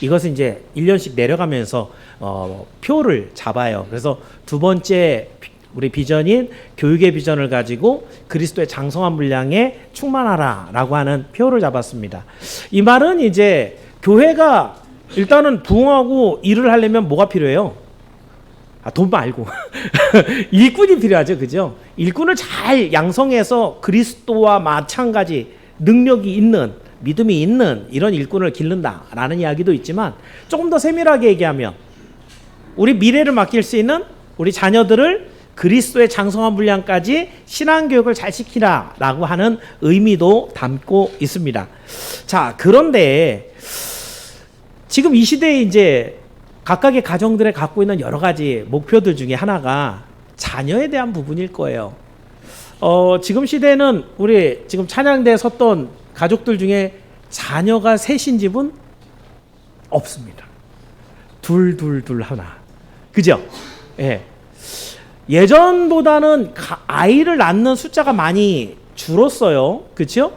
이것은 이제 1년씩 내려가면서 표를 잡아요. 그래서 두 번째 우리 비전인 교육의 비전을 가지고 그리스도의 장성한 분량에 충만하라라고 하는 표를 잡았습니다. 이 말은 이제 교회가 일단은 부흥하고 일을 하려면 뭐가 필요해요? 돈 말고 일꾼이 필요하죠, 그죠? 일꾼을 잘 양성해서 그리스도와 마찬가지 능력이 있는, 믿음이 있는 이런 일꾼을 기른다라는 이야기도 있지만, 조금 더 세밀하게 얘기하면 우리 미래를 맡길 수 있는 우리 자녀들을 그리스도의 장성한 분량까지 신앙교육을 잘 시키라라고 하는 의미도 담고 있습니다. 자, 그런데 지금 이 시대에 이제 각각의 가정들에 갖고 있는 여러 가지 목표들 중에 하나가 자녀에 대한 부분일 거예요. 지금 시대에는 우리 지금 찬양대에 섰던 가족들 중에 자녀가 셋인 집은 없습니다. 둘 하나. 그죠? 예. 예전보다는 아이를 낳는 숫자가 많이 줄었어요. 그렇죠?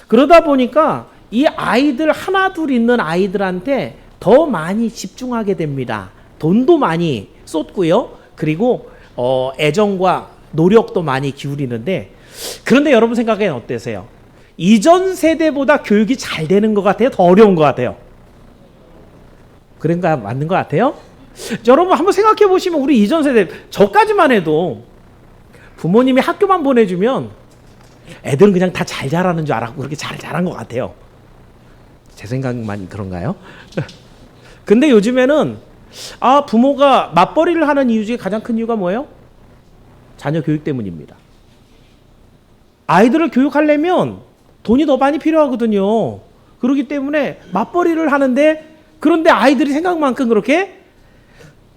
그러다 보니까 이 아이들 하나 둘 있는 아이들한테 더 많이 집중하게 됩니다. 돈도 많이 쏟고요. 그리고 애정과 노력도 많이 기울이는데, 그런데 여러분 생각엔 어떠세요? 이전 세대보다 교육이 잘 되는 것 같아요? 더 어려운 것 같아요? 그런가 맞는 것 같아요? 여러분 한번 생각해 보시면 우리 이전 세대, 저까지만 해도 부모님이 학교만 보내주면 애들은 그냥 다 잘 자라는 줄 알았고 그렇게 잘 자란 것 같아요. 제 생각만 그런가요? 근데 요즘에는 부모가 맞벌이를 하는 이유 중에 가장 큰 이유가 뭐예요? 자녀 교육 때문입니다. 아이들을 교육하려면 돈이 더 많이 필요하거든요. 그렇기 때문에 맞벌이를 하는데, 그런데 아이들이 생각만큼 그렇게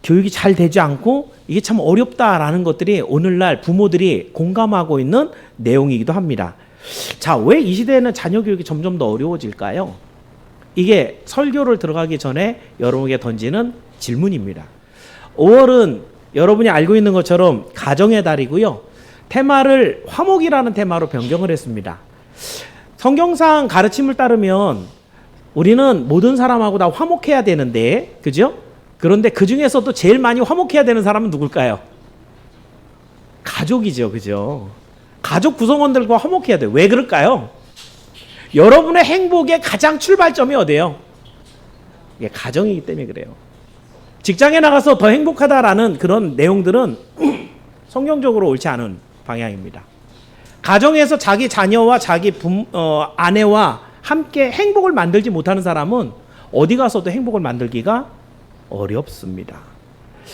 교육이 잘 되지 않고 이게 참 어렵다라는 것들이 오늘날 부모들이 공감하고 있는 내용이기도 합니다. 자, 왜 이 시대에는 자녀 교육이 점점 더 어려워질까요? 이게 설교를 들어가기 전에 여러분에게 던지는 질문입니다. 5월은 여러분이 알고 있는 것처럼 가정의 달이고요. 테마를 화목이라는 테마로 변경을 했습니다. 성경상 가르침을 따르면 우리는 모든 사람하고 다 화목해야 되는데, 그죠? 그런데 그 중에서도 제일 많이 화목해야 되는 사람은 누굴까요? 가족이죠, 그죠? 가족 구성원들과 화목해야 돼요. 왜 그럴까요? 여러분의 행복의 가장 출발점이 어디예요? 이게 가정이기 때문에 그래요. 직장에 나가서 더 행복하다라는 그런 내용들은 성경적으로 옳지 않은 방향입니다. 가정에서 자기 자녀와 자기 아내와 함께 행복을 만들지 못하는 사람은 어디 가서도 행복을 만들기가 어렵습니다.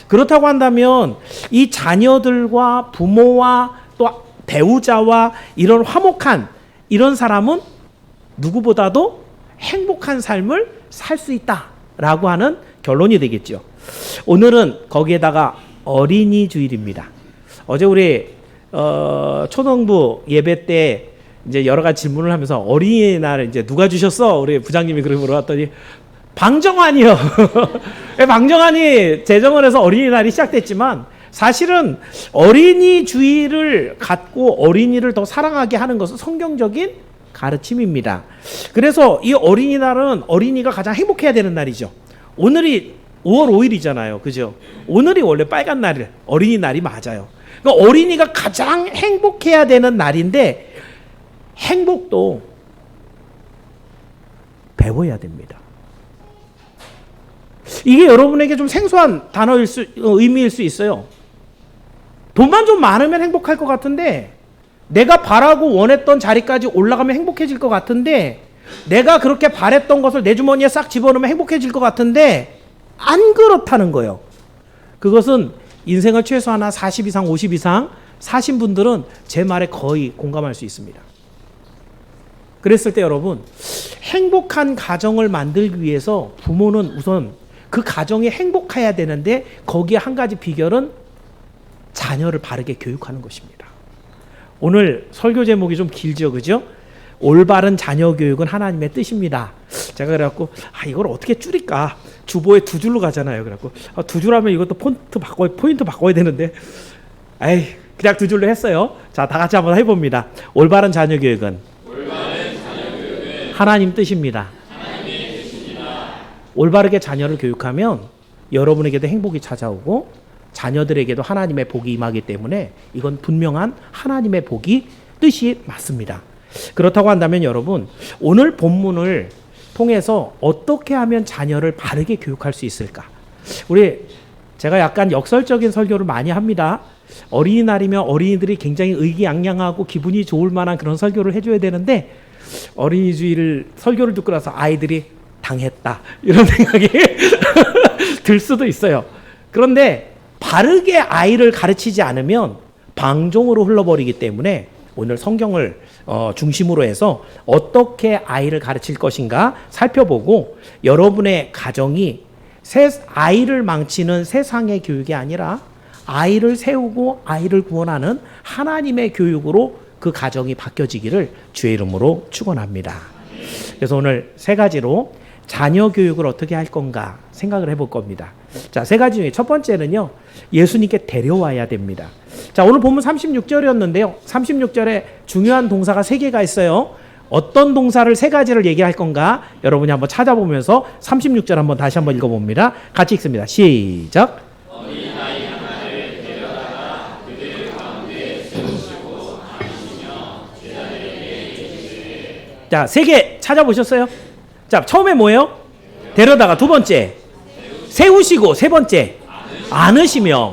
그렇다고 한다면 이 자녀들과 부모와 또 배우자와 이런 화목한 이런 사람은 누구보다도 행복한 삶을 살 수 있다라고 하는 결론이 되겠죠. 오늘은 거기에다가 어린이 주일입니다. 어제 우리 초등부 예배 때 이제 여러 가지 질문을 하면서 어린이날 이제 누가 주셨어? 우리 부장님이 그렇게 물어봤더니 방정환이요. 방정환이 제정을 해서 어린이날이 시작됐지만, 사실은 어린이 주의를 갖고 어린이를 더 사랑하게 하는 것은 성경적인 가르침입니다. 그래서 이 어린이날은 어린이가 가장 행복해야 되는 날이죠. 오늘이 5월 5일이잖아요. 그죠? 오늘이 원래 빨간 날이 어린이날이 맞아요. 그러니까 어린이가 가장 행복해야 되는 날인데, 행복도 배워야 됩니다. 이게 여러분에게 좀 생소한 의미일 수 있어요. 돈만 좀 많으면 행복할 것 같은데, 내가 바라고 원했던 자리까지 올라가면 행복해질 것 같은데, 내가 그렇게 바랬던 것을 내 주머니에 싹 집어넣으면 행복해질 것 같은데, 안 그렇다는 거예요. 그것은 인생을 최소한 40 이상 50 이상 사신 분들은 제 말에 거의 공감할 수 있습니다. 그랬을 때 여러분, 행복한 가정을 만들기 위해서 부모는 우선 그 가정이 행복해야 되는데, 거기에 한 가지 비결은 자녀를 바르게 교육하는 것입니다. 오늘 설교 제목이 좀 길죠, 그죠? 올바른 자녀 교육은 하나님의 뜻입니다. 제가 그래갖고 이걸 어떻게 줄일까? 주보에 2줄로 가잖아요. 그래갖고 2줄 하면 이것도 포인트 바꿔야 되는데, 그냥 2줄로 했어요. 자, 다 같이 한번 해봅니다. 올바른 자녀 교육은 하나님 뜻입니다. 올바르게 자녀를 교육하면 여러분에게도 행복이 찾아오고 자녀들에게도 하나님의 복이 임하기 때문에 이건 분명한 하나님의 복이 뜻이 맞습니다. 그렇다고 한다면 여러분, 오늘 본문을 통해서 어떻게 하면 자녀를 바르게 교육할 수 있을까? 제가 약간 역설적인 설교를 많이 합니다. 어린이날이면 어린이들이 굉장히 의기양양하고 기분이 좋을 만한 그런 설교를 해줘야 되는데 어린이 주일 설교를 듣고 나서 아이들이 당했다 이런 생각이 들 수도 있어요. 그런데 바르게 아이를 가르치지 않으면 방종으로 흘러버리기 때문에 오늘 성경을 중심으로 해서 어떻게 아이를 가르칠 것인가 살펴보고 여러분의 가정이 아이를 망치는 세상의 교육이 아니라 아이를 세우고 아이를 구원하는 하나님의 교육으로 그 가정이 바뀌어지기를 주의 이름으로 축원합니다. 그래서 오늘 세 가지로 자녀 교육을 어떻게 할 건가 생각을 해볼 겁니다. 자, 세 가지 중에 첫 번째는요, 예수님께 데려와야 됩니다. 자, 오늘 본문 36절이었는데요. 36절에 중요한 동사가 세 개가 있어요. 어떤 동사를 세 가지를 얘기할 건가 여러분이 한번 찾아보면서 36절 한번 다시 한번 읽어봅니다. 같이 읽습니다. 시작. 어린아이 하나를 데려다가 그들 가운데 세우시고 다니시며 제자들에게 이르시되. 자, 세 개 찾아보셨어요? 자, 처음에 뭐예요? 데려다가, 두 번째 세우시고, 세 번째 안으시며.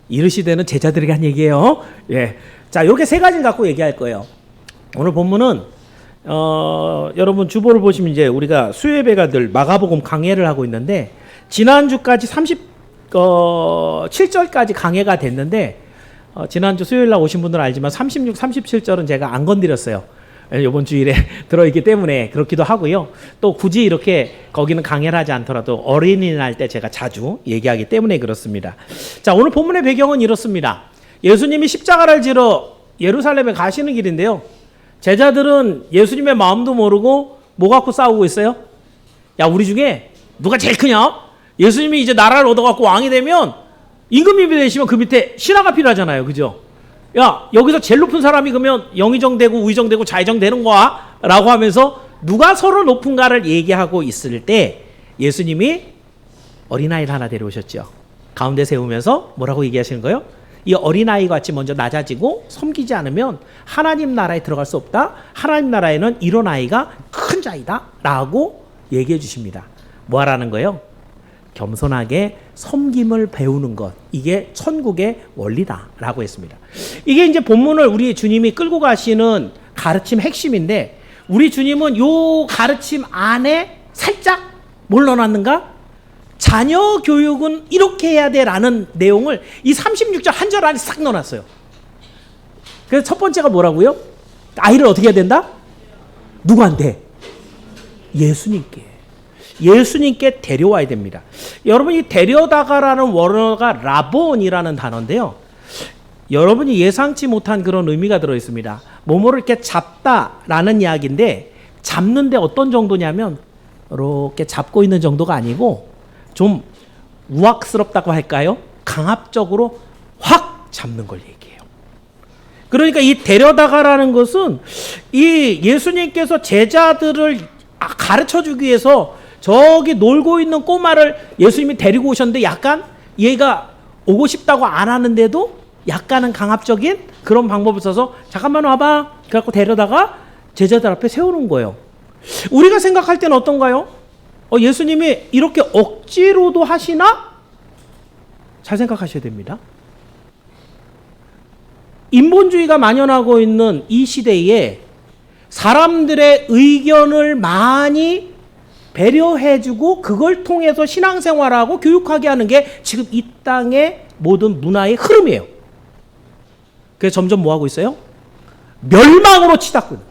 이르시되는 제자들에게 한 얘기예요. 예. 자, 이렇게 세 가지를 갖고 얘기할 거예요. 오늘 본문은 여러분 주보를 보시면 이제 우리가 수요예배가 늘 마가복음 강해를 하고 있는데 지난주까지 37절까지 강해가 됐는데 지난주 수요일 날 오신 분들은 알지만 36, 37절은 제가 안 건드렸어요. 이번 주일에 들어있기 때문에 그렇기도 하고요. 또 굳이 이렇게 거기는 강해를 하지 않더라도 어린이날 때 제가 자주 얘기하기 때문에 그렇습니다. 자, 오늘 본문의 배경은 이렇습니다. 예수님이 십자가를 지러 예루살렘에 가시는 길인데요. 제자들은 예수님의 마음도 모르고 뭐 갖고 싸우고 있어요? 야, 우리 중에 누가 제일 크냐? 예수님이 이제 나라를 얻어갖고 왕이 되면 임금님이 되시면 그 밑에 신하가 필요하잖아요. 그죠? 야, 여기서 제일 높은 사람이 그러면 영의정되고 우의정되고 좌의정되는 거야? 라고 하면서 누가 서로 높은가를 얘기하고 있을 때 예수님이 어린아이를 하나 데려오셨죠. 가운데 세우면서 뭐라고 얘기하시는 거예요? 이 어린아이 같이 먼저 낮아지고 섬기지 않으면 하나님 나라에 들어갈 수 없다. 하나님 나라에는 이런 아이가 큰 자이다 라고 얘기해 주십니다. 뭐 하라는 거예요? 겸손하게 섬김을 배우는 것, 이게 천국의 원리다라고 했습니다. 이게 이제 본문을 우리 주님이 끌고 가시는 가르침 핵심인데 우리 주님은 요 가르침 안에 살짝 뭘 넣어놨는가? 자녀 교육은 이렇게 해야 돼라는 내용을 이 36절 한 절 안에 싹 넣어놨어요. 그래서 첫 번째가 뭐라고요? 아이를 어떻게 해야 된다? 누구한테? 예수님께 데려와야 됩니다. 여러분이 데려다가라는 원어가 라본이라는 단어인데요. 여러분이 예상치 못한 그런 의미가 들어있습니다. 뭐뭐를 이렇게 잡다라는 이야기인데 잡는데 어떤 정도냐면 이렇게 잡고 있는 정도가 아니고 좀 우악스럽다고 할까요? 강압적으로 확 잡는 걸 얘기해요. 그러니까 이 데려다가라는 것은 이 예수님께서 제자들을 가르쳐주기 위해서 저기 놀고 있는 꼬마를 예수님이 데리고 오셨는데 약간 얘가 오고 싶다고 안 하는데도 약간은 강압적인 그런 방법을 써서 잠깐만 와봐 그래갖고 데려다가 제자들 앞에 세우는 거예요. 우리가 생각할 때는 어떤가요? 예수님이 이렇게 억지로도 하시나? 잘 생각하셔야 됩니다. 인본주의가 만연하고 있는 이 시대에 사람들의 의견을 많이 배려해주고 그걸 통해서 신앙생활하고 교육하게 하는 게 지금 이 땅의 모든 문화의 흐름이에요. 그래서 점점 뭐하고 있어요? 멸망으로 치닫고 있는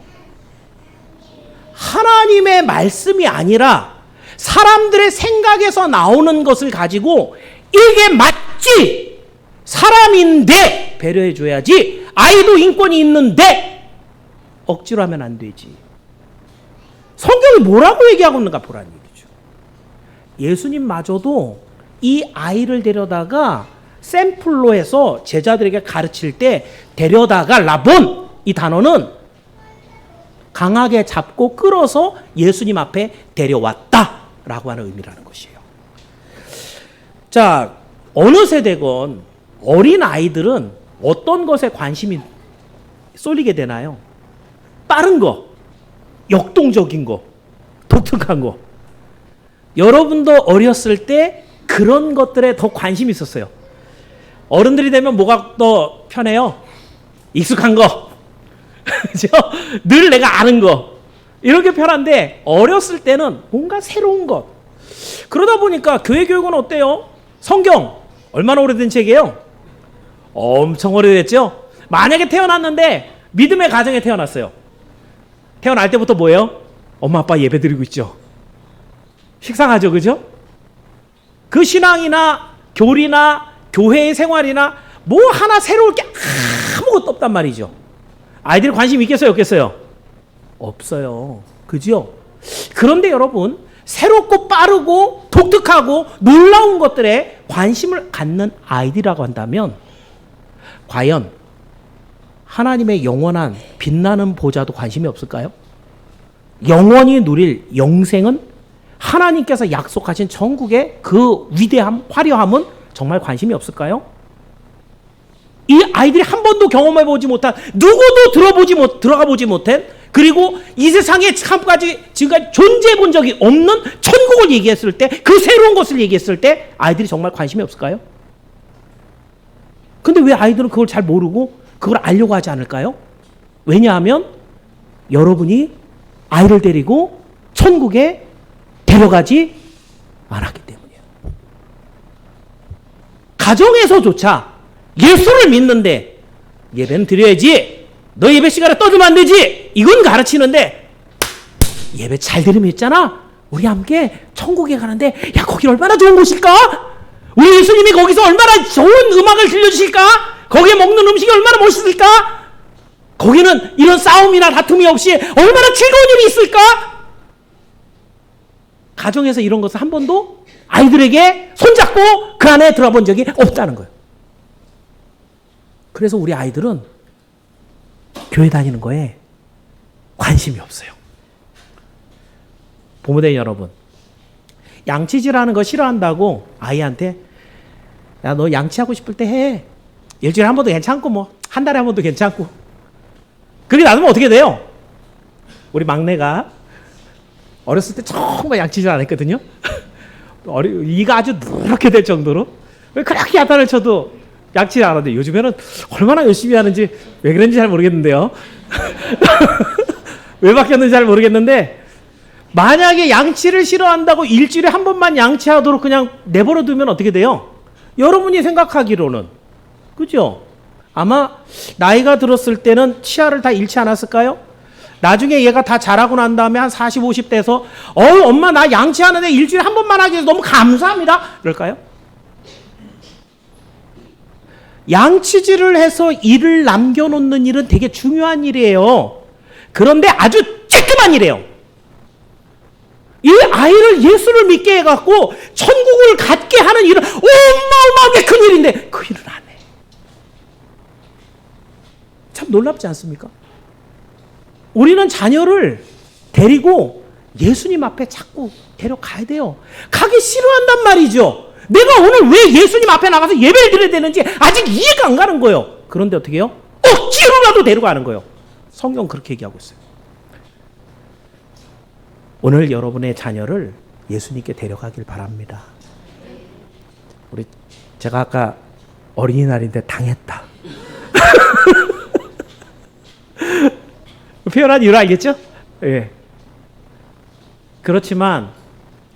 하나님의 말씀이 아니라 사람들의 생각에서 나오는 것을 가지고 이게 맞지! 사람인데 배려해줘야지. 아이도 인권이 있는데 억지로 하면 안 되지. 성경이 뭐라고 얘기하고 있는가 보라는 얘기죠. 예수님마저도 이 아이를 데려다가 샘플로 해서 제자들에게 가르칠 때 데려다가 라본 이 단어는 강하게 잡고 끌어서 예수님 앞에 데려왔다 라고 하는 의미라는 것이에요. 자, 어느 세대건 어린 아이들은 어떤 것에 관심이 쏠리게 되나요? 빠른 거, 역동적인 거, 독특한 거. 여러분도 어렸을 때 그런 것들에 더 관심이 있었어요. 어른들이 되면 뭐가 더 편해요? 익숙한 거. 그죠? 늘 내가 아는 거. 이렇게 편한데 어렸을 때는 뭔가 새로운 것. 그러다 보니까 교회 교육은 어때요? 성경 얼마나 오래된 책이에요? 엄청 오래됐죠? 만약에 태어났는데 믿음의 가정에 태어났어요. 태어날 때부터 뭐예요? 엄마 아빠 예배 드리고 있죠. 식상하죠, 그죠? 그 신앙이나 교리나 교회의 생활이나 뭐 하나 새로울 게 아무것도 없단 말이죠. 아이들이 관심 있겠어요, 없겠어요? 없어요. 그죠? 그런데 여러분, 새롭고 빠르고 독특하고 놀라운 것들에 관심을 갖는 아이들이라고 한다면 과연 하나님의 영원한 빛나는 보좌도 관심이 없을까요? 영원히 누릴 영생은 하나님께서 약속하신 천국의 그 위대함, 화려함은 정말 관심이 없을까요? 이 아이들이 한 번도 경험해보지 못한, 누구도 들어가보지 못한, 그리고 이 세상에 지금까지 존재해본 적이 없는 천국을 얘기했을 때, 그 새로운 것을 얘기했을 때 아이들이 정말 관심이 없을까요? 근데 왜 아이들은 그걸 잘 모르고 그걸 알려고 하지 않을까요? 왜냐하면 여러분이 아이를 데리고 천국에 데려가지 않았기 때문이에요. 가정에서조차 예수를 믿는데 예배는 드려야지, 너 예배 시간에 떠들면 안 되지, 이건 가르치는데 예배 잘 드리면 있잖아, 우리 함께 천국에 가는데 야 거기 얼마나 좋은 곳일까? 우리 예수님이 거기서 얼마나 좋은 음악을 들려주실까? 거기에 먹는 음식이 얼마나 멋있을까? 거기는 이런 싸움이나 다툼이 없이 얼마나 즐거운 일이 있을까? 가정에서 이런 것을 한 번도 아이들에게 손잡고 그 안에 들어본 적이 없다는 거예요. 그래서 우리 아이들은 교회 다니는 거에 관심이 없어요. 부모님 여러분, 양치질하는 거 싫어한다고 아이한테 야 너 양치하고 싶을 때 해. 일주일에 한 번도 괜찮고 뭐 한 달에 한 번도 괜찮고. 그렇게 놔두면 어떻게 돼요? 우리 막내가 어렸을 때 정말 양치질 안 했거든요. 이가 아주 누렇게 될 정도로 그렇게 야단을 쳐도 양치질 안 하는데 요즘에는 얼마나 열심히 하는지 왜 그런지 잘 모르겠는데요. 왜 바뀌었는지 잘 모르겠는데 만약에 양치를 싫어한다고 일주일에 한 번만 양치하도록 그냥 내버려 두면 어떻게 돼요? 여러분이 생각하기로는, 그죠? 아마 나이가 들었을 때는 치아를 다 잃지 않았을까요? 나중에 얘가 다 자라고 난 다음에 한 40, 50 돼서 엄마 나 양치하는데 일주일에 한 번만 하기 위해서 너무 감사합니다. 그럴까요? 양치질을 해서 이를 남겨놓는 일은 되게 중요한 일이에요. 그런데 아주 쬐끔한 일이에요. 이 아이를 예수를 믿게 해갖고 천국을 갖게 하는 일은 어마어마하게 큰 일인데 그 일을 안 해. 참 놀랍지 않습니까? 우리는 자녀를 데리고 예수님 앞에 자꾸 데려가야 돼요. 가기 싫어한단 말이죠. 내가 오늘 왜 예수님 앞에 나가서 예배를 드려야 되는지 아직 이해가 안 가는 거예요. 그런데 어떻게 해요? 억지로라도 데려가는 거예요. 성경 그렇게 얘기하고 있어요. 오늘 여러분의 자녀를 예수님께 데려가길 바랍니다. 제가 아까 어린이날인데 당했다. 표현한 이유를 알겠죠? 예. 그렇지만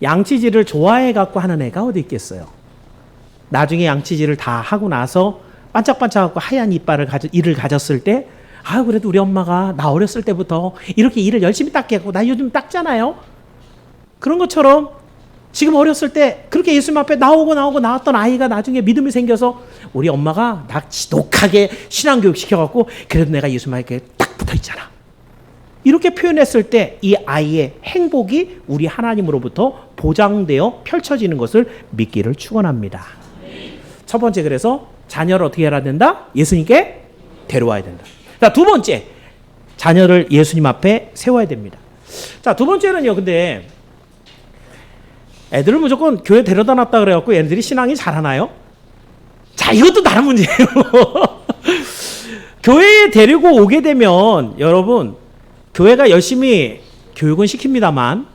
양치질을 좋아해 갖고 하는 애가 어디 있겠어요? 나중에 양치질을 다 하고 나서 반짝반짝하고 하얀 이를 가졌을 때, 그래도 우리 엄마가 나 어렸을 때부터 이렇게 이를 열심히 닦게 하고 나 요즘 닦잖아요. 그런 것처럼 지금 어렸을 때 그렇게 예수님 앞에 나왔던 아이가 나중에 믿음이 생겨서 우리 엄마가 나 지독하게 신앙교육 시켜갖고 그래도 내가 예수님 앞에 딱 붙어 있잖아. 이렇게 표현했을 때 이 아이의 행복이 우리 하나님으로부터 보장되어 펼쳐지는 것을 믿기를 축원합니다. 첫 번째, 그래서 자녀를 어떻게 해야 된다? 예수님께 데려와야 된다. 자, 두 번째, 자녀를 예수님 앞에 세워야 됩니다. 자, 두 번째는요, 근데 애들을 무조건 교회 데려다 놨다 그래갖고 애들이 신앙이 자라나요? 자, 이것도 다른 문제예요. 교회에 데리고 오게 되면 여러분, 교회가 열심히 교육은 시킵니다만,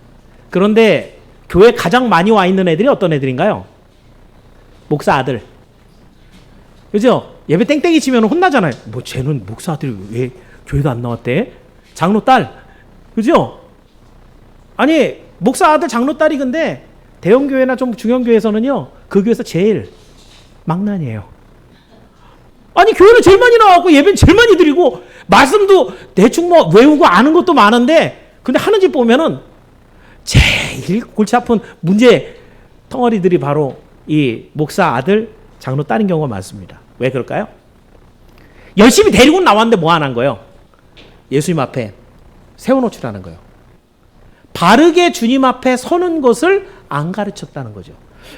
그런데 교회에 가장 많이 와 있는 애들이 어떤 애들인가요? 목사 아들. 그죠? 예배 땡땡이 치면 혼나잖아요. 뭐 쟤는 목사 아들이 왜 교회도 안 나왔대? 장로 딸. 그죠? 아니, 목사 아들 장로 딸이 근데 대형교회나 좀 중형교회에서는요, 그 교회에서 제일 망난이에요. 아니, 교회는 제일 많이 나왔고 예배는 제일 많이 드리고 말씀도 대충 뭐 외우고 아는 것도 많은데, 근데 하는 집 보면은 제일 골치 아픈 문제 덩어리들이 바로 이 목사 아들 장로 딸인 경우가 많습니다. 왜 그럴까요? 열심히 데리고 나왔는데 뭐 안 한 거예요? 예수님 앞에 세워놓지라는 거예요. 바르게 주님 앞에 서는 것을 안 가르쳤다는 거죠.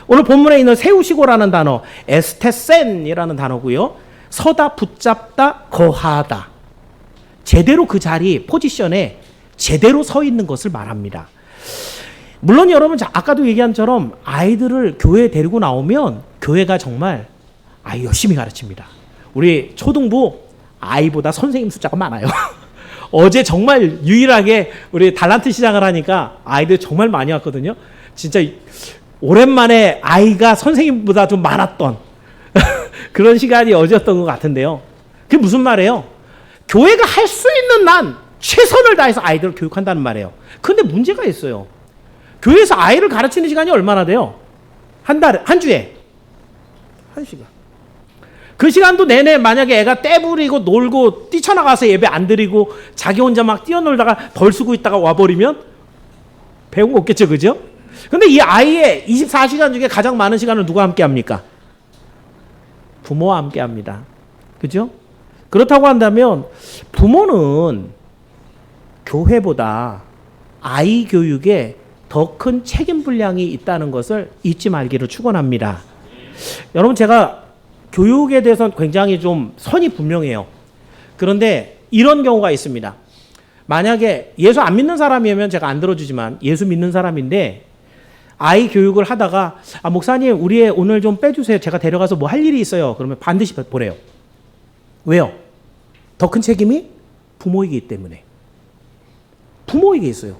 오늘 본문에 있는 세우시고라는 단어, 에스테센이라는 단어고요. 서다, 붙잡다, 거하다. 제대로 그 자리, 포지션에 제대로 서 있는 것을 말합니다. 물론 여러분, 아까도 얘기한 처럼 아이들을 교회에 데리고 나오면 교회가 정말 아이 열심히 가르칩니다. 우리 초등부 아이보다 선생님 숫자가 많아요. 어제 정말 유일하게 우리 달란트 시작을 하니까 아이들 정말 많이 왔거든요. 진짜 오랜만에 아이가 선생님보다 좀 많았던 그런 시간이 어제였던 것 같은데요. 그게 무슨 말이에요? 교회가 할 수 있는 한 최선을 다해서 아이들을 교육한다는 말이에요. 그런데 문제가 있어요. 교회에서 아이를 가르치는 시간이 얼마나 돼요? 한 주에 1시간. 그 시간도 내내 만약에 애가 떼부리고 놀고 뛰쳐나가서 예배 안 드리고 자기 혼자 막 뛰어놀다가 벌 쓰고 있다가 와버리면 배운 거 없겠죠, 그죠? 근데 이 아이의 24시간 중에 가장 많은 시간을 누가 함께 합니까? 부모와 함께 합니다. 그죠? 그렇다고 한다면 부모는 교회보다 아이 교육에 더 큰 책임 분량이 있다는 것을 잊지 말기를 축원합니다. 여러분, 제가 교육에 대해서는 굉장히 좀 선이 분명해요. 그런데 이런 경우가 있습니다. 만약에 예수 안 믿는 사람이면 제가 안 들어주지만 예수 믿는 사람인데 아이 교육을 하다가 목사님 우리 애 오늘 좀 빼주세요. 제가 데려가서 뭐 할 일이 있어요. 그러면 반드시 보내요. 왜요? 더 큰 책임이 부모이기 때문에. 부모에게 있어요.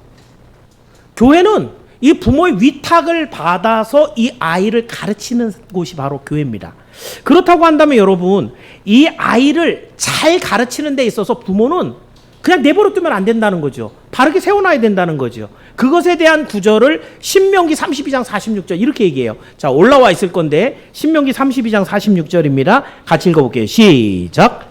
교회는 이 부모의 위탁을 받아서 이 아이를 가르치는 곳이 바로 교회입니다. 그렇다고 한다면 여러분, 이 아이를 잘 가르치는 데 있어서 부모는 그냥 내버려 두면 안 된다는 거죠. 바르게 세워놔야 된다는 거죠. 그것에 대한 구절을 신명기 32장 46절 이렇게 얘기해요. 자, 올라와 있을 건데 신명기 32장 46절입니다. 같이 읽어볼게요. 시작.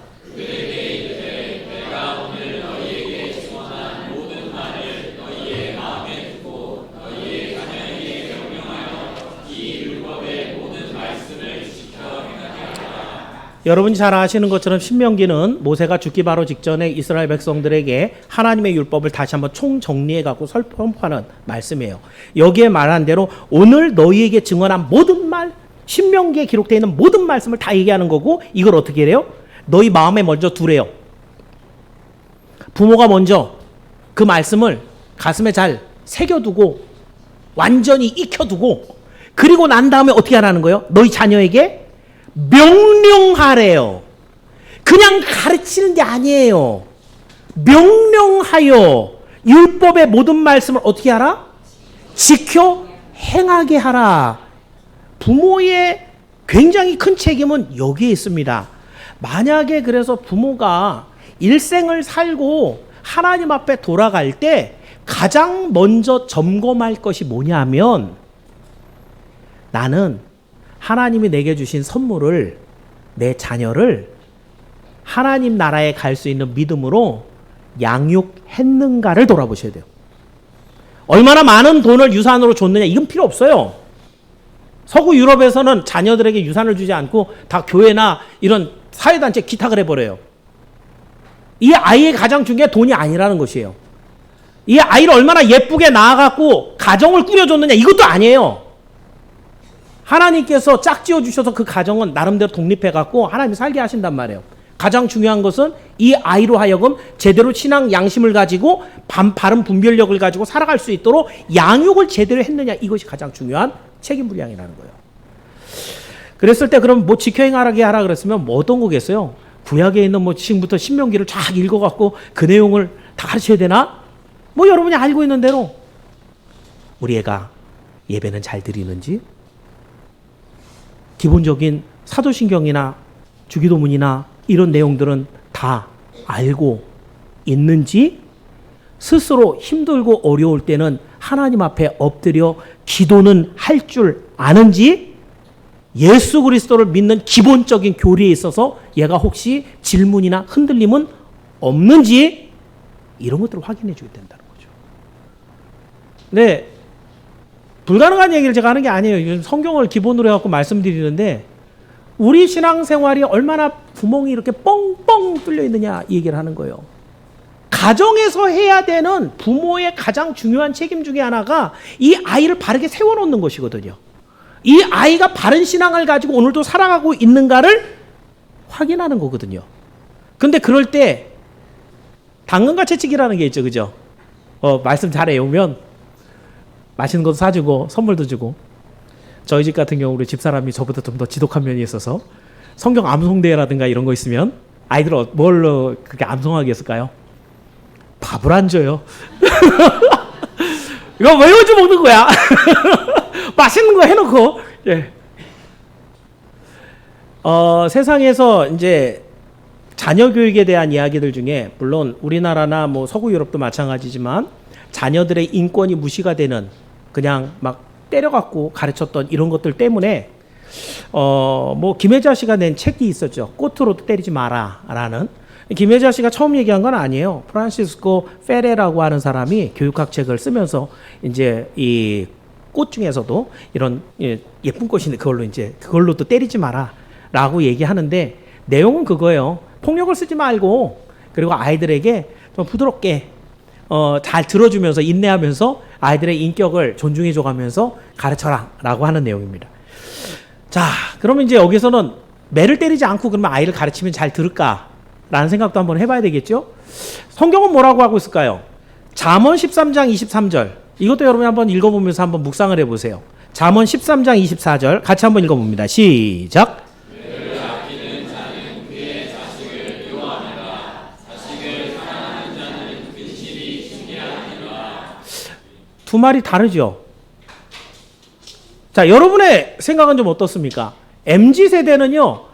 여러분이 잘 아시는 것처럼 신명기는 모세가 죽기 바로 직전에 이스라엘 백성들에게 하나님의 율법을 다시 한번 총정리해갖고 선포하는 말씀이에요. 여기에 말한 대로 오늘 너희에게 증언한 모든 말, 신명기에 기록되어 있는 모든 말씀을 다 얘기하는 거고, 이걸 어떻게 해요? 너희 마음에 먼저 두래요. 부모가 먼저 그 말씀을 가슴에 잘 새겨두고 완전히 익혀두고, 그리고 난 다음에 어떻게 하라는 거예요? 너희 자녀에게 명령하래요. 그냥 가르치는 게 아니에요. 명령하여 율법의 모든 말씀을 어떻게 하라? 지켜 행하게 하라. 부모의 굉장히 큰 책임은 여기에 있습니다. 만약에 그래서 부모가 일생을 살고 하나님 앞에 돌아갈 때 가장 먼저 점검할 것이 뭐냐면, 나는 하나님이 내게 주신 선물을, 내 자녀를 하나님 나라에 갈 수 있는 믿음으로 양육했는가를 돌아보셔야 돼요. 얼마나 많은 돈을 유산으로 줬느냐, 이건 필요 없어요. 서구 유럽에서는 자녀들에게 유산을 주지 않고 다 교회나 이런 사회단체에 기탁을 해버려요. 이 아이의 가장 중요한 돈이 아니라는 것이에요. 이 아이를 얼마나 예쁘게 낳아갖고 가정을 꾸려줬느냐, 이것도 아니에요. 하나님께서 짝지어 주셔서 그 가정은 나름대로 독립해갖고 하나님이 살게 하신단 말이에요. 가장 중요한 것은 이 아이로 하여금 제대로 신앙 양심을 가지고 바른 분별력을 가지고 살아갈 수 있도록 양육을 제대로 했느냐, 이것이 가장 중요한 책임 분량이라는 거예요. 그랬을 때 그럼 뭐 지켜 행하게 하라 그랬으면 뭐 어떤 거겠어요? 구약에 있는 뭐 지금부터 신명기를 쫙 읽어갖고 그 내용을 다 가르쳐야 되나? 뭐 여러분이 알고 있는 대로 우리 애가 예배는 잘 드리는지, 기본적인 사도신경이나 주기도문이나 이런 내용들은 다 알고 있는지, 스스로 힘들고 어려울 때는 하나님 앞에 엎드려 기도는 할 줄 아는지, 예수 그리스도를 믿는 기본적인 교리에 있어서 얘가 혹시 질문이나 흔들림은 없는지, 이런 것들을 확인해 줘야 된다는 거죠. 네, 불가능한 얘기를 제가 하는 게 아니에요. 성경을 기본으로 해갖고 말씀드리는데, 우리 신앙생활이 얼마나 구멍이 이렇게 뻥뻥 뚫려 있느냐, 이 얘기를 하는 거예요. 가정에서 해야 되는 부모의 가장 중요한 책임 중에 하나가 이 아이를 바르게 세워놓는 것이거든요. 이 아이가 바른 신앙을 가지고 오늘도 살아가고 있는가를 확인하는 거거든요. 근데 그럴 때 당근과 채찍이라는 게 있죠, 그죠? 말씀 잘 외우면 맛있는 것도 사주고 선물도 주고. 저희 집 같은 경우 우리 집사람이 저보다 좀 더 지독한 면이 있어서 성경 암송대회라든가 이런 거 있으면 아이들 뭘로 그렇게 암송하게 했을까요? 밥을 안 줘요. 이거 외워주 먹는 거야. 맛있는 거 해놓고. 예. 세상에서 이제 자녀 교육에 대한 이야기들 중에, 물론 우리나라나 뭐 서구 유럽도 마찬가지지만 자녀들의 인권이 무시가 되는, 그냥 막 때려갖고 가르쳤던 이런 것들 때문에 뭐 김혜자 씨가 낸 책이 있었죠. 꽃으로도 때리지 마라라는. 김혜자 씨가 처음 얘기한 건 아니에요. 프란시스코 페레라고 하는 사람이 교육학 책을 쓰면서 이제 이 꽃 중에서도 이런 예쁜 꽃인데 그걸로 또 때리지 마라라고 얘기하는데, 내용은 그거예요. 폭력을 쓰지 말고, 그리고 아이들에게 좀 부드럽게 잘 들어주면서 인내하면서 아이들의 인격을 존중해줘가면서 가르쳐라라고 하는 내용입니다. 자, 그러면 이제 여기서는 매를 때리지 않고 그러면 아이를 가르치면 잘 들을까라는 생각도 한번 해봐야 되겠죠. 성경은 뭐라고 하고 있을까요? 잠언 13장 23절, 이것도 여러분이 한번 읽어보면서 한번 묵상을 해보세요. 잠언 13장 24절 같이 한번 읽어봅니다. 시작. 두 말이 다르죠. 자, 여러분의 생각은 좀 어떻습니까? MZ세대는요,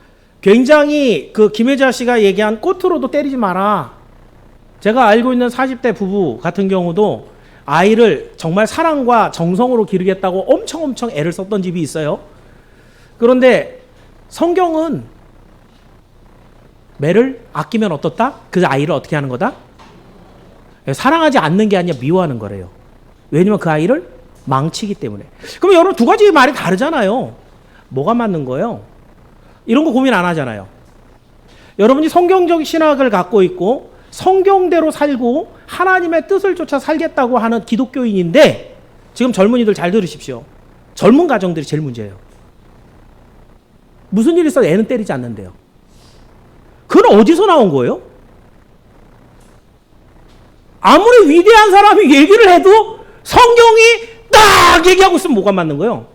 굉장히 그 김혜자 씨가 얘기한 꽃으로도 때리지 마라. 제가 알고 있는 40대 부부 같은 경우도 아이를 정말 사랑과 정성으로 기르겠다고 엄청 애를 썼던 집이 있어요. 그런데 성경은 매를 아끼면 어떻다? 그 아이를 어떻게 하는 거다? 사랑하지 않는 게 아니라 미워하는 거래요. 왜냐면 그 아이를 망치기 때문에. 그럼 여러분 두 가지 말이 다르잖아요. 뭐가 맞는 거예요? 이런 거 고민 안 하잖아요. 여러분이 성경적 신학을 갖고 있고 성경대로 살고 하나님의 뜻을 쫓아 살겠다고 하는 기독교인인데, 지금 젊은이들 잘 들으십시오. 젊은 가정들이 제일 문제예요. 무슨 일이 있어도 애는 때리지 않는데요. 그건 어디서 나온 거예요? 아무리 위대한 사람이 얘기를 해도 성경이 딱 얘기하고 있으면 뭐가 맞는 거예요?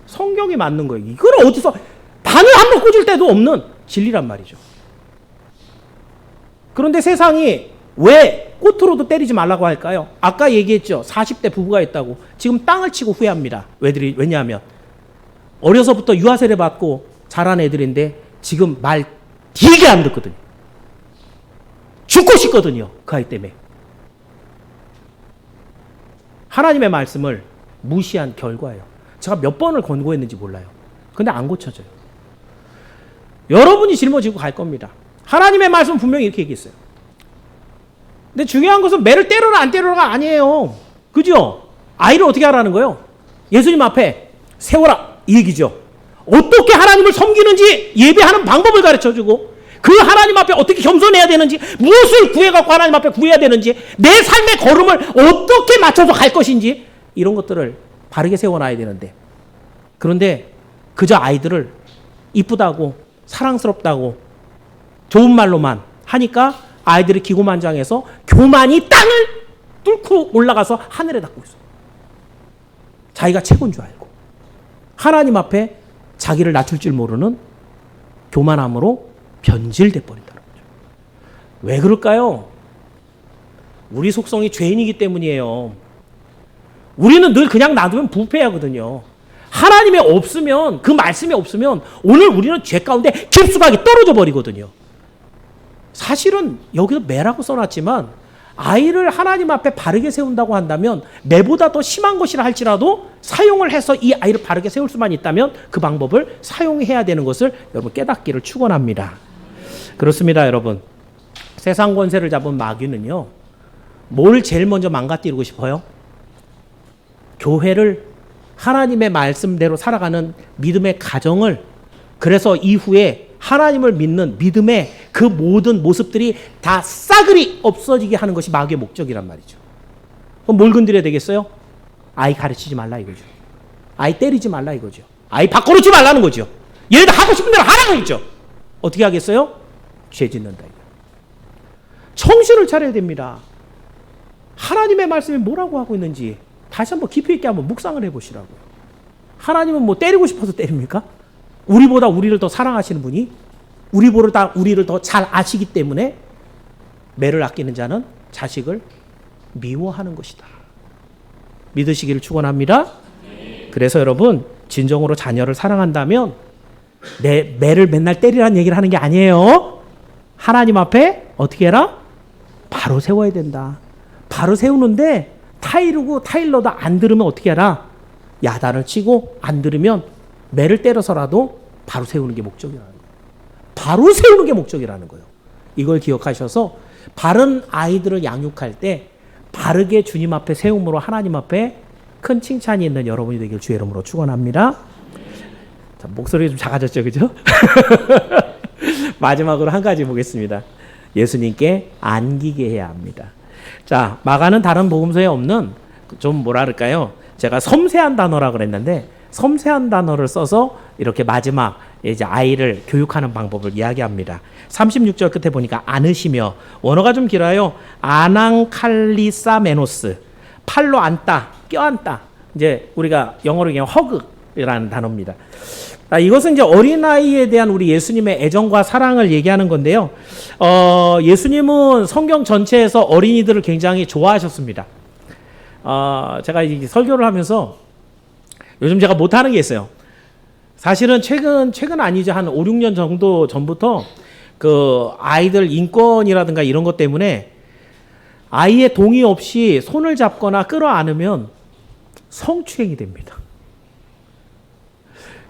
성경이 맞는 거예요. 이걸 어디서 바늘 한 번 꽂을 때도 없는 진리란 말이죠. 그런데 세상이 왜 꽃으로도 때리지 말라고 할까요? 아까 얘기했죠. 40대 부부가 있다고. 지금 땅을 치고 후회합니다. 왜냐하면 어려서부터 유아세례 받고 자란 애들인데 지금 말 되게 안 듣거든요. 죽고 싶거든요. 그 아이 때문에. 하나님의 말씀을 무시한 결과예요. 제가 몇 번을 권고했는지 몰라요. 근데 안 고쳐져요. 여러분이 짊어지고 갈 겁니다. 하나님의 말씀은 분명히 이렇게 얘기했어요. 근데 중요한 것은 매를 때려라 안 때려라가 아니에요. 그죠? 아이를 어떻게 하라는 거예요? 예수님 앞에 세워라, 이 얘기죠. 어떻게 하나님을 섬기는지 예배하는 방법을 가르쳐주고, 그 하나님 앞에 어떻게 겸손해야 되는지, 무엇을 구해갖고 하나님 앞에 구해야 되는지, 내 삶의 걸음을 어떻게 맞춰서 갈 것인지, 이런 것들을 바르게 세워놔야 되는데, 그런데 그저 아이들을 이쁘다고 사랑스럽다고 좋은 말로만 하니까 아이들이 기고만장해서 교만이 땅을 뚫고 올라가서 하늘에 닿고 있어요. 자기가 최고인 줄 알고 하나님 앞에 자기를 낮출 줄 모르는 교만함으로 변질돼 버린다는 거죠. 왜 그럴까요? 우리 속성이 죄인이기 때문이에요. 우리는 늘 그냥 놔두면 부패하거든요. 하나님이 없으면, 그 말씀이 없으면 오늘 우리는 죄 가운데 깊숙하게 떨어져 버리거든요. 사실은 여기서 매라고 써놨지만 아이를 하나님 앞에 바르게 세운다고 한다면 매보다 더 심한 것이라 할지라도 사용을 해서 이 아이를 바르게 세울 수만 있다면 그 방법을 사용해야 되는 것을 여러분 깨닫기를 축원합니다. 그렇습니다, 여러분. 세상 권세를 잡은 마귀는요, 뭘 제일 먼저 망가뜨리고 싶어요? 교회를, 하나님의 말씀대로 살아가는 믿음의 가정을, 그래서 이후에 하나님을 믿는 믿음의 그 모든 모습들이 다 싸그리 없어지게 하는 것이 마귀의 목적이란 말이죠. 그럼 뭘 건드려야 되겠어요? 아이 가르치지 말라 이거죠. 아이 때리지 말라 이거죠. 아이 바꿔놓지 말라는 거죠. 얘네들 하고 싶은 대로 하라고 했죠. 어떻게 하겠어요? 죄 짓는다. 정신을 차려야 됩니다. 하나님의 말씀이 뭐라고 하고 있는지 다시 한번 깊이 있게 한번 묵상을 해보시라고요. 하나님은 뭐 때리고 싶어서 때립니까? 우리보다 우리를 더 사랑하시는 분이 우리보다 우리를 더 잘 아시기 때문에 매를 아끼는 자는 자식을 미워하는 것이다. 믿으시기를 축원합니다. 그래서 여러분, 진정으로 자녀를 사랑한다면 매를 맨날 때리라는 얘기를 하는 게 아니에요. 하나님 앞에 어떻게 해라? 바로 세워야 된다. 바로 세우는데 타일러도 안 들으면 어떻게 하라? 야단을 치고 안 들으면 매를 때려서라도 바로 세우는 게 목적이라는 거예요. 바로 세우는 게 목적이라는 거예요. 이걸 기억하셔서 바른 아이들을 양육할 때 바르게 주님 앞에 세움으로 하나님 앞에 큰 칭찬이 있는 여러분이 되길 주의 이름으로 축원합니다. 자, 목소리가 좀 작아졌죠, 그죠? 마지막으로 한 가지 보겠습니다. 예수님께 안기게 해야 합니다. 자, 마가는 다른 복음서에 없는 좀 뭐라 그럴까요? 제가 섬세한 단어라 그랬는데 섬세한 단어를 써서 이렇게 마지막 이제 아이를 교육하는 방법을 이야기합니다. 36절 끝에 보니까 안으시며, 원어가 좀 길어요. 아낭칼리사메노스, 팔로 안다, 껴안다. 이제 우리가 영어로 그냥 허그라는 단어입니다. 이것은 이제 어린아이에 대한 우리 예수님의 애정과 사랑을 얘기하는 건데요. 예수님은 성경 전체에서 어린이들을 굉장히 좋아하셨습니다. 제가 이 설교를 하면서 요즘 제가 못하는 게 있어요. 사실은 최근 아니죠. 한 5, 6년 정도 전부터 그 아이들 인권이라든가 이런 것 때문에 아이의 동의 없이 손을 잡거나 끌어안으면 성추행이 됩니다.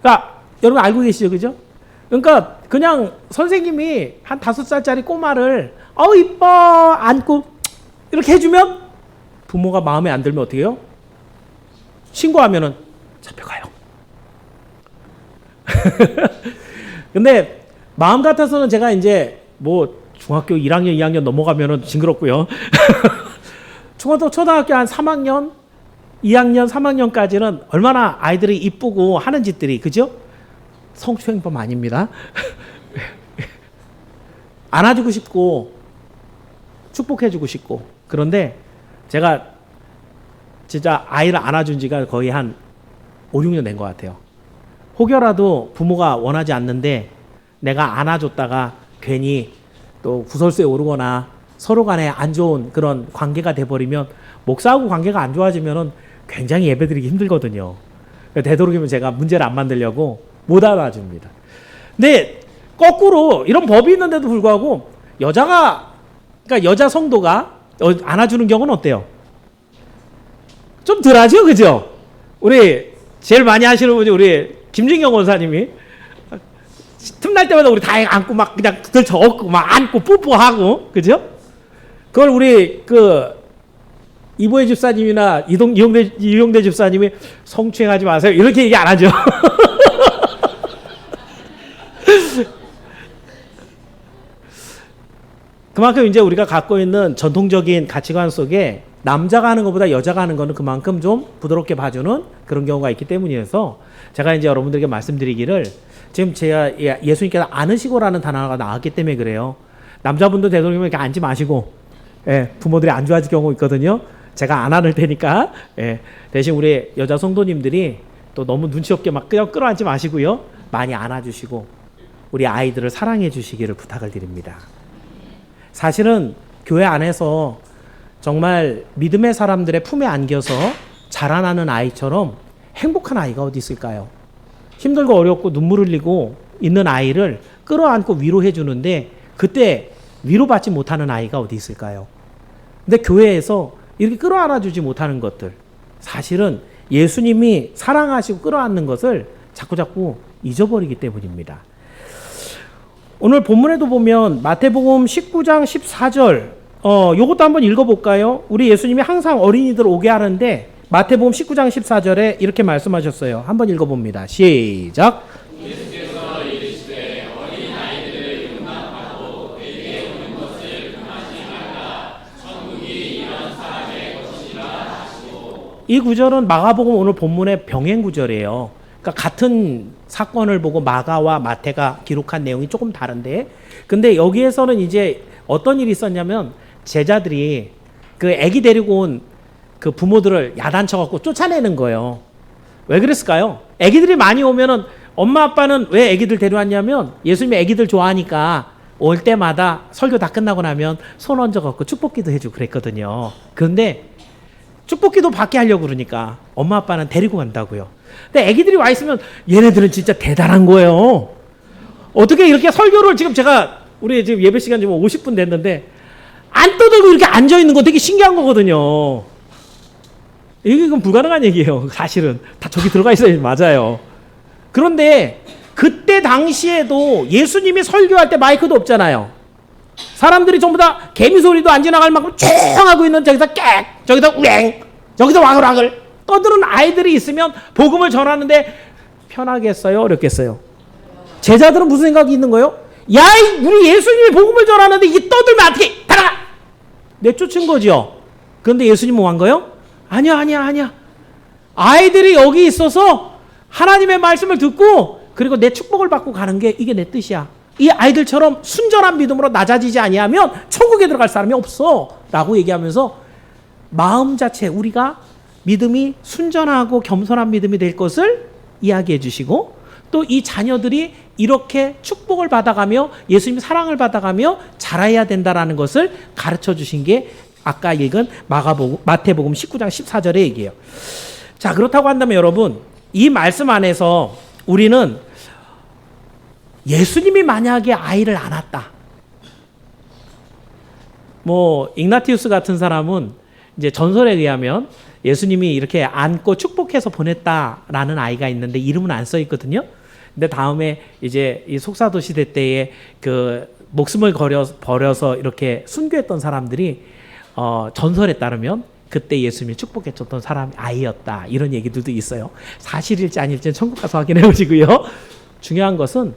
그러니까 여러분 알고 계시죠? 그죠? 그러니까 그냥 선생님이 한 5살짜리 꼬마를 이뻐 안고 이렇게 해주면 부모가 마음에 안 들면 어떻게 해요? 신고하면은 잡혀가요. 근데 마음 같아서는 제가 이제 뭐 중학교 1학년, 2학년 넘어가면은 징그럽고요. 초등학교 한 3학년, 2학년, 3학년까지는 얼마나 아이들이 이쁘고 하는 짓들이, 그죠? 성추행범 아닙니다. 안아주고 싶고 축복해주고 싶고. 그런데 제가 진짜 아이를 안아준 지가 거의 한 5, 6년 된 것 같아요. 혹여라도 부모가 원하지 않는데 내가 안아줬다가 괜히 또 구설수에 오르거나 서로 간에 안 좋은 그런 관계가 돼버리면, 목사하고 관계가 안 좋아지면은 굉장히 예배드리기 힘들거든요. 되도록이면 제가 문제를 안 만들려고 못 안아줍니다. 근데 거꾸로 이런 법이 있는데도 불구하고 그러니까 여자 성도가 안아주는 경우는 어때요? 좀 덜하죠, 그죠? 우리 제일 많이 하시는 분이 우리 김진경 원사님이 틈날 때마다 우리 다 안고 막 그냥 들쳐 업고 막 안고 뽀뽀하고, 그죠? 그걸 우리 이보혜 집사님이나 이용대 집사님이 성추행하지 마세요 이렇게 얘기 안 하죠. 그만큼 이제 우리가 갖고 있는 전통적인 가치관 속에 남자가 하는 것보다 여자가 하는 거는 그만큼 좀 부드럽게 봐주는 그런 경우가 있기 때문이어서 제가 이제 여러분들에게 말씀드리기를 지금 제가 예수님께서 안으시고라는 단어가 나왔기 때문에 그래요. 남자분도 되도록이면 이렇게 앉지 마시고, 예, 부모들이 안 좋아질 경우 있거든요. 제가 안 안을 테니까, 예, 대신 우리 여자 성도님들이 또 너무 눈치 없게 막 그냥 끌어안지 마시고요. 많이 안아주시고 우리 아이들을 사랑해 주시기를 부탁을 드립니다. 사실은 교회 안에서 정말 믿음의 사람들의 품에 안겨서 자라나는 아이처럼 행복한 아이가 어디 있을까요? 힘들고 어렵고 눈물 흘리고 있는 아이를 끌어안고 위로해 주는데 그때 위로받지 못하는 아이가 어디 있을까요? 근데 교회에서 이렇게 끌어안아 주지 못하는 것들, 사실은 예수님이 사랑하시고 끌어안는 것을 자꾸자꾸 잊어버리기 때문입니다. 오늘 본문에도 보면 마태복음 19장 14절 요것도 한번 읽어볼까요? 우리 예수님이 항상 어린이들 오게 하는데 마태복음 19장 14절에 이렇게 말씀하셨어요. 한번 읽어봅니다. 시작. 예수께서 이르시되 어린아이들을 용납하고 내게 오는 것을 금하지 말라. 천국이 이런 사람의 것이라 하시고. 이 구절은 마가복음 오늘 본문의 병행 구절이에요. 그러니까 같은 사건을 보고 마가와 마태가 기록한 내용이 조금 다른데, 근데 여기에서는 이제 어떤 일이 있었냐면 제자들이 그 아기 데리고 온 그 부모들을 야단쳐갖고 쫓아내는 거예요. 왜 그랬을까요? 아기들이 많이 오면은 엄마 아빠는 왜 아기들 데려왔냐면 예수님이 아기들 좋아하니까 올 때마다 설교 다 끝나고 나면 손 얹어갖고 축복기도 해주고 그랬거든요. 그런데 축복기도 받게 하려고 그러니까 엄마 아빠는 데리고 간다고요. 근데 아기들이 와 있으면 얘네들은 진짜 대단한 거예요. 어떻게 이렇게 설교를 지금 제가 우리 지금 예배 시간 지금 50분 됐는데 안 떠들고 이렇게 앉아 있는 거 되게 신기한 거거든요. 이게 그건 불가능한 얘기예요. 사실은 다 저기 들어가 있어야지 맞아요. 그런데 그때 당시에도 예수님이 설교할 때 마이크도 없잖아요. 사람들이 전부 다 개미 소리도 안 지나갈 만큼 조용하고 있는 저기서 꽥, 저기서 우앵, 저기서 와글와글 떠드는 아이들이 있으면 복음을 전하는데 편하겠어요? 어렵겠어요? 제자들은 무슨 생각이 있는 거예요? 야, 우리 예수님이 복음을 전하는데 이 떠들면 어떻게 따라가! 내쫓은 거죠. 그런데 예수님은 뭐 한 거예요? 아니야. 아이들이 여기 있어서 하나님의 말씀을 듣고 그리고 내 축복을 받고 가는 게 이게 내 뜻이야. 이 아이들처럼 순전한 믿음으로 낮아지지 아니하면 천국에 들어갈 사람이 없어 라고 얘기하면서 마음 자체 우리가 믿음이 순전하고 겸손한 믿음이 될 것을 이야기해 주시고 또 이 자녀들이 이렇게 축복을 받아가며 예수님 사랑을 받아가며 자라야 된다라는 것을 가르쳐 주신 게 아까 읽은 마태복음 19장 14절의 얘기예요. 자, 그렇다고 한다면 여러분 이 말씀 안에서 우리는 예수님이 만약에 아이를 안았다. 뭐 ig나티우스 같은 사람은 이제 전설에 의하면 예수님이 이렇게 안고 축복해서 보냈다라는 아이가 있는데 이름은 안 써 있거든요. 근데 다음에 이제 이 속사도 시대 때에 그 목숨을 버려서 이렇게 순교했던 사람들이 전설에 따르면 그때 예수님이 축복해줬던 사람이 아이였다. 이런 얘기들도 있어요. 사실일지 아닐지는 천국 가서 확인해 보시고요. 중요한 것은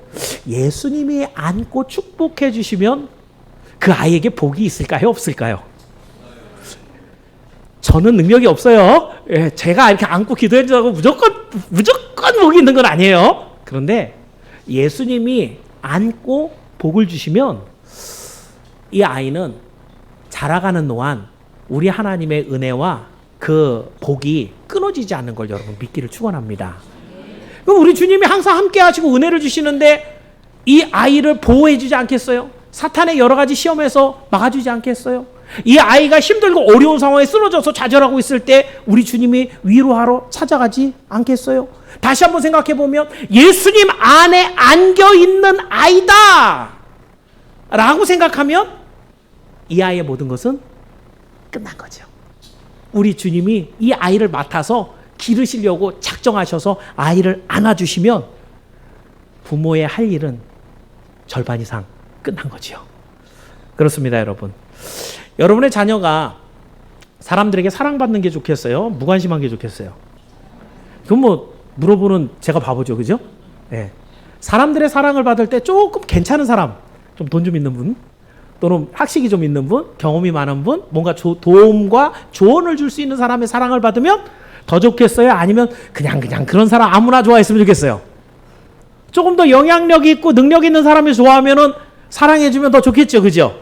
예수님이 안고 축복해 주시면 그 아이에게 복이 있을까요? 없을까요? 저는 능력이 없어요. 예, 제가 이렇게 안고 기도해 주라고 무조건 복이 있는 건 아니에요. 그런데 예수님이 안고 복을 주시면 이 아이는 자라가는 동안 우리 하나님의 은혜와 그 복이 끊어지지 않는 걸 여러분 믿기를 축원합니다. 그럼 우리 주님이 항상 함께 하시고 은혜를 주시는데 이 아이를 보호해 주지 않겠어요? 사탄의 여러 가지 시험에서 막아주지 않겠어요? 이 아이가 힘들고 어려운 상황에 쓰러져서 좌절하고 있을 때 우리 주님이 위로하러 찾아가지 않겠어요? 다시 한번 생각해 보면 예수님 안에 안겨 있는 아이다 라고 생각하면 이 아이의 모든 것은 끝난 거죠. 우리 주님이 이 아이를 맡아서 기르시려고 작정하셔서 아이를 안아주시면 부모의 할 일은 절반 이상 끝난 거지요. 그렇습니다, 여러분. 여러분의 자녀가 사람들에게 사랑받는 게 좋겠어요? 무관심한 게 좋겠어요? 그럼 뭐 물어보는 제가 바보죠, 그죠? 네. 사람들의 사랑을 받을 때 조금 괜찮은 사람, 좀 돈 좀 있는 분, 또는 학식이 좀 있는 분, 경험이 많은 분, 뭔가 도움과 조언을 줄 수 있는 사람의 사랑을 받으면 더 좋겠어요? 아니면 그냥 그런 사람 아무나 좋아했으면 좋겠어요? 조금 더 영향력이 있고 능력 있는 사람이 좋아하면은 사랑해주면 더 좋겠죠, 그죠?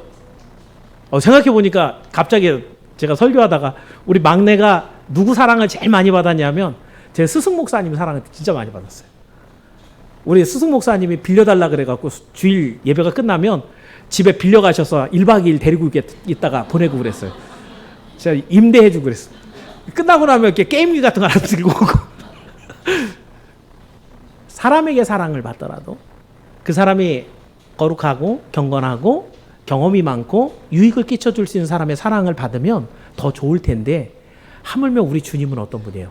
생각해보니까 갑자기 제가 설교하다가 우리 막내가 누구 사랑을 제일 많이 받았냐면 제 스승 목사님 사랑을 진짜 많이 받았어요. 우리 스승 목사님이 빌려달라 그래갖고 주일 예배가 끝나면 집에 빌려가셔서 1박 2일 데리고 있다가 보내고 그랬어요. 제가 임대해주고 그랬어요. 끝나고 나면 이렇게 게임기 같은 거 하나 들고 오고. 사람에게 사랑을 받더라도 그 사람이 거룩하고 경건하고 경험이 많고 유익을 끼쳐줄 수 있는 사람의 사랑을 받으면 더 좋을 텐데, 하물며 우리 주님은 어떤 분이에요?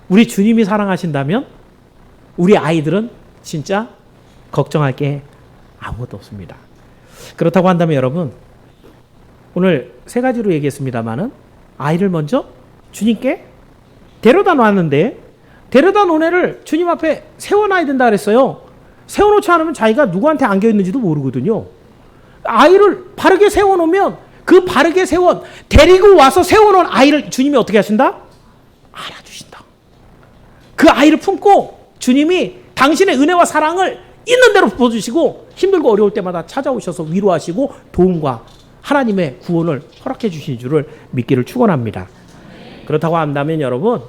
우리 주님이 사랑하신다면 우리 아이들은 진짜 걱정할 게 아무것도 없습니다. 그렇다고 한다면 여러분, 오늘 3가지로 얘기했습니다마는 아이를 먼저 주님께 데려다 놨는데, 데려다 놓은 애를 주님 앞에 세워놔야 된다 그랬어요. 세워놓지 않으면 자기가 누구한테 안겨있는지도 모르거든요. 아이를 바르게 세워놓으면 그 바르게 데리고 와서 세워놓은 아이를 주님이 어떻게 하신다? 알아주신다. 그 아이를 품고 주님이 당신의 은혜와 사랑을 있는 대로 부어주시고 힘들고 어려울 때마다 찾아오셔서 위로하시고 도움과 하나님의 구원을 허락해 주신 줄을 믿기를 축원합니다. 그렇다고 한다면 여러분,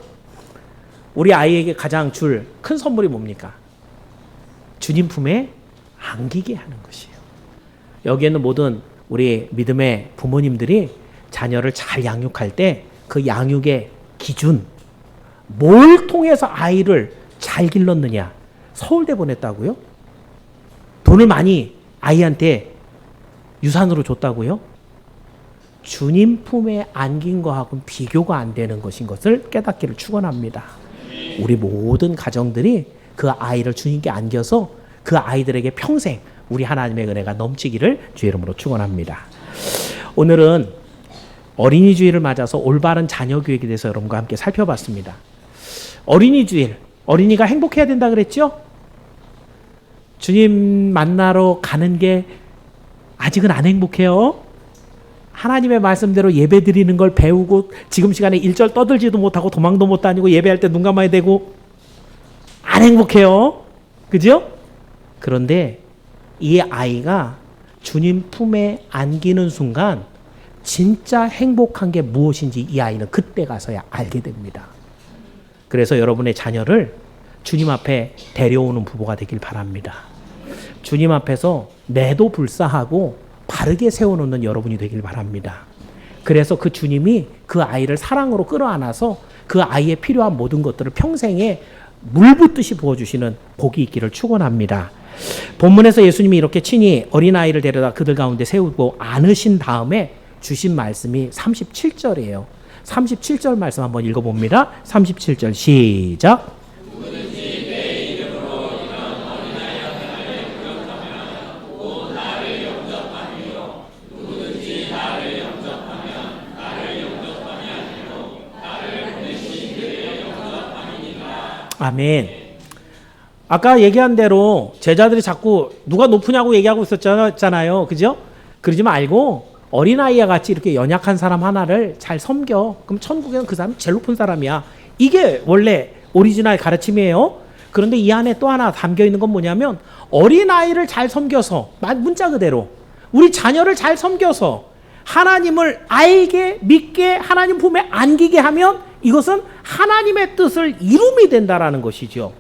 우리 아이에게 가장 줄 큰 선물이 뭡니까? 주님 품에 안기게 하는 것이에요. 여기에는 모든 우리 믿음의 부모님들이 자녀를 잘 양육할 때 그 양육의 기준, 뭘 통해서 아이를 잘 길렀느냐? 서울대 보냈다고요? 돈을 많이 아이한테 유산으로 줬다고요? 주님 품에 안긴 거하고는 비교가 안 되는 것인 것을 깨닫기를 축원합니다. 우리 모든 가정들이 그 아이를 주님께 안겨서 그 아이들에게 평생 우리 하나님의 은혜가 넘치기를 주의 이름으로 축원합니다. 오늘은 어린이 주일을 맞아서 올바른 자녀 교육에 대해서 여러분과 함께 살펴봤습니다. 어린이 주일, 어린이가 행복해야 된다 그랬죠? 주님 만나러 가는 게 아직은 안 행복해요. 하나님의 말씀대로 예배 드리는 걸 배우고 지금 시간에 1절 떠들지도 못하고 도망도 못 다니고 예배할 때 눈 감아야 되고 안 행복해요. 그죠? 그런데 이 아이가 주님 품에 안기는 순간 진짜 행복한 게 무엇인지 이 아이는 그때 가서야 알게 됩니다. 그래서 여러분의 자녀를 주님 앞에 데려오는 부부가 되길 바랍니다. 주님 앞에서 내도 불사하고 바르게 세워놓는 여러분이 되길 바랍니다. 그래서 그 주님이 그 아이를 사랑으로 끌어안아서 그 아이의 필요한 모든 것들을 평생에 물 붓듯이 부어주시는 복이 있기를 축원합니다. 본문에서 예수님이 이렇게 친히 어린아이를 데려다 그들 가운데 세우고 안으신 다음에 주신 말씀이 37절이에요. 37절 말씀 한번 읽어봅니다. 37절 시작. 아멘. 아까 얘기한 대로 제자들이 자꾸 누가 높으냐고 얘기하고 있었잖아요. 그죠? 그러지 말고 어린아이와 같이 이렇게 연약한 사람 하나를 잘 섬겨. 그럼 천국에는 그 사람이 제일 높은 사람이야. 이게 원래 오리지널 가르침이에요. 그런데 이 안에 또 하나 담겨 있는 건 뭐냐면 어린아이를 잘 섬겨서, 문자 그대로 우리 자녀를 잘 섬겨서 하나님을 알게 믿게 하나님 품에 안기게 하면 이것은 하나님의 뜻을 이룸이 된다라는 것이죠.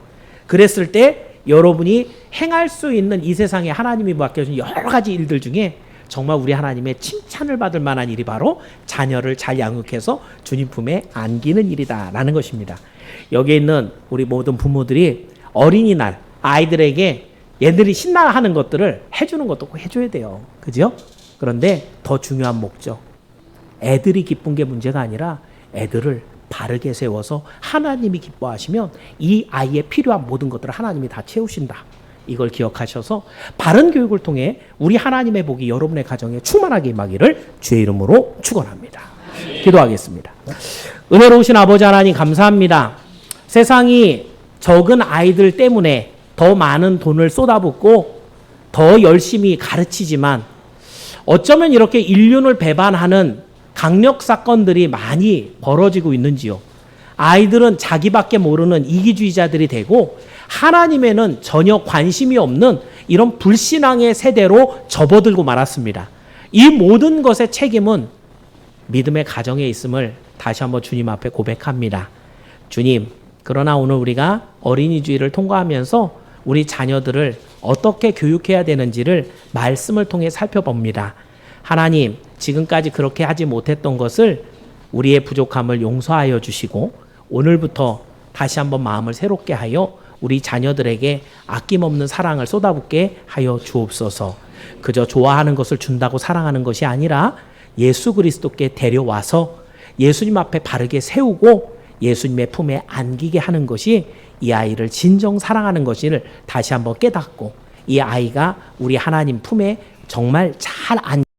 그랬을 때 여러분이 행할 수 있는 이 세상에 하나님이 맡겨준 여러 가지 일들 중에 정말 우리 하나님의 칭찬을 받을 만한 일이 바로 자녀를 잘 양육해서 주님 품에 안기는 일이다라는 것입니다. 여기에 있는 우리 모든 부모들이 어린이날 아이들에게 얘들이 신나하는 것들을 해주는 것도 꼭 해줘야 돼요. 그죠? 그런데 더 중요한 목적, 애들이 기쁜 게 문제가 아니라 애들을 바르게 세워서 하나님이 기뻐하시면 이 아이의 필요한 모든 것들을 하나님이 다 채우신다. 이걸 기억하셔서 바른 교육을 통해 우리 하나님의 복이 여러분의 가정에 충만하게 임하기를 주의 이름으로 축원합니다. 기도하겠습니다. 은혜로우신 아버지 하나님 감사합니다. 세상이 적은 아이들 때문에 더 많은 돈을 쏟아붓고 더 열심히 가르치지만 어쩌면 이렇게 인륜을 배반하는 강력 사건들이 많이 벌어지고 있는지요. 아이들은 자기밖에 모르는 이기주의자들이 되고 하나님에는 전혀 관심이 없는 이런 불신앙의 세대로 접어들고 말았습니다. 이 모든 것의 책임은 믿음의 가정에 있음을 다시 한번 주님 앞에 고백합니다. 주님, 그러나 오늘 우리가 어린이주의를 통과하면서 우리 자녀들을 어떻게 교육해야 되는지를 말씀을 통해 살펴봅니다. 하나님, 지금까지 그렇게 하지 못했던 것을 우리의 부족함을 용서하여 주시고 오늘부터 다시 한번 마음을 새롭게 하여 우리 자녀들에게 아낌없는 사랑을 쏟아붓게 하여 주옵소서. 그저 좋아하는 것을 준다고 사랑하는 것이 아니라 예수 그리스도께 데려와서 예수님 앞에 바르게 세우고 예수님의 품에 안기게 하는 것이 이 아이를 진정 사랑하는 것을 다시 한번 깨닫고 이 아이가 우리 하나님 품에 정말 잘